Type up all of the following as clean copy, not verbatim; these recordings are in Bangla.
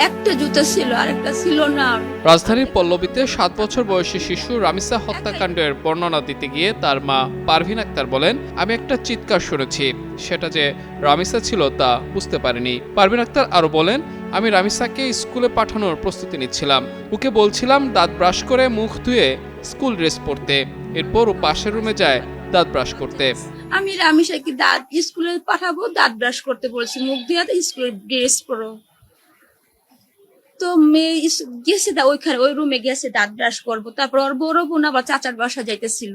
একটা জুতা ছিল, আরেকটা ছিল না। রাজধানীর পল্লবীতে 7 বছর বয়সী শিশু রামিসা হত্যাকাণ্ডের বর্ণনা দিতে গিয়ে তার মা পারভিন আক্তার বলেন, আমি একটা চিৎকার শুনেছি, সেটা যে রামিসা ছিল তা বুঝতে পারিনি। পারভিন আক্তার আরো বলেন, আমি রামিসাকে স্কুলে পাঠানোর প্রস্তুতি নিচ্ছিলাম, ওকে বলছিলাম দাঁত ব্রাশ করে মুখ ধুয়ে স্কুল ড্রেস পরতে, এরপর ও পাশের রুমে যায় দাঁত ব্রাশ করতে। আমি রামিসাকে দাঁত স্কুলে পাঠাবো, দাঁত ব্রাশ করতে বলছি, মুখ দিয়ে স্কুলের ড্রেস পরো। তো মেয়ে গেছে ওইখানে ওই রুমে গেছে দাঁত ব্রাশ করবো। তারপর ওর বড় বোন আবার চাচার বাসা যাইতেছিল,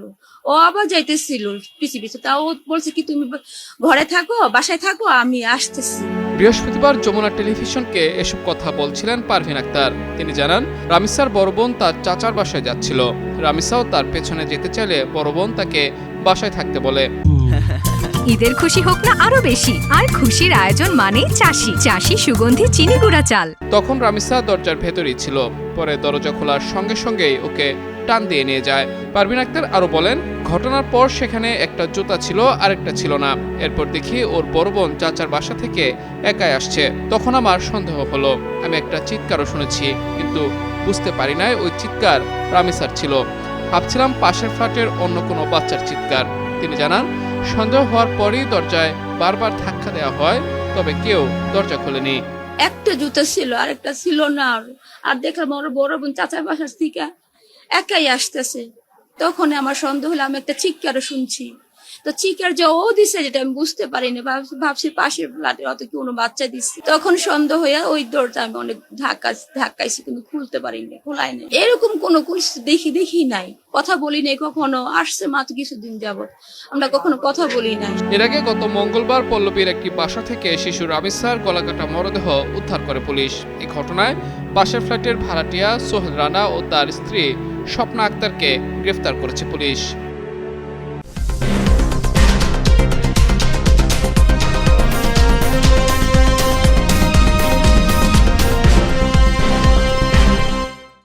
ও আবার যাইতেছিল পিছি পিছি। তা ও বলছে কি তুমি ঘরে থাকো, বাসায় থাকো, আমি আসতেছি। বৃহস্পতিবার যমুনা টেলিভিশনকে এসব কথা বলছিলেন পারভিন আক্তার। তিনি জানান, রামিসার বড় বোন তার চাচার বাসায় যাচ্ছিল, রামিসাও তার পেছনে যেতে চাইলে বড় বোন তাকে বাসায় থাকতে বলে। ঈদের খুশি হোক না আরো বেশি, আর খুশির আয়োজন মানেই চাষি চাষি সুগন্ধি চিনি গুঁড়া চাল। তখন রামিসা দরজার ভেতরেই ছিল, পরে দরজা খোলার সঙ্গে সঙ্গেই ওকে টান দিয়ে নিয়ে যায়। পারভিন আক্তার আরো বলেন, ঘটনার পর সেখানে একটা জুতা ছিল, আরেকটা ছিল না। এরপর দেখি ওর বড় বোন চাচার বাসা থেকে একাই আসছে। তখন আমার সন্দেহ হলো, আমি একটা চিৎকারও শুনেছি, কিন্তু বুঝতে পারি নাই ওই চিৎকার রামিসার ছিল, ভাবছিলাম পাশের ফ্ল্যাটের অন্য কোনো বাচ্চার চিৎকার। তিনি জানান, সন্দেহ হওয়ার পরই দরজায় বারবার ধাক্কা দেওয়া হয়, তবে কেউ দরজা খোলেনি। একটা জুতা ছিল, আরেকটা ছিল না। আর দেখলাম ওর বড় বোন চাচার বাসার থেকে একাই আসতেছে। তখন আমার সন্দেহ হলো, আমি একটা চিৎকারও শুনছি। তো চিৎকার যে ও দিছে, যেটা আমি বুঝতে পারিনি, ভাবছি পাশের ফ্ল্যাটের অত কোনো বাচ্চা দিচ্ছে। তখন সন্দেহ হয়ে ওই দরজা আমি অনেক ধাক্কাইছি, কিন্তু খুলতে পারিনি, খোলাইনি। এরকম কোনো দেখি নাই, কথা বলি নাই কখনো। আসছে মাত্র কিছুদিন যাবত, আমরা কখনো কথা বলি নাই। এর আগে গত মঙ্গলবার পল্লবীর একটি বাসা থেকে শিশু রামিসার গলাকাটা মরদেহ উদ্ধার করে পুলিশ। এই ঘটনায় পাশের ফ্ল্যাটের ভাড়াটিয়া সোহেল রানা ও তার স্ত্রী স্বপ্না আক্তারকে গ্রেফতার করেছে পুলিশ।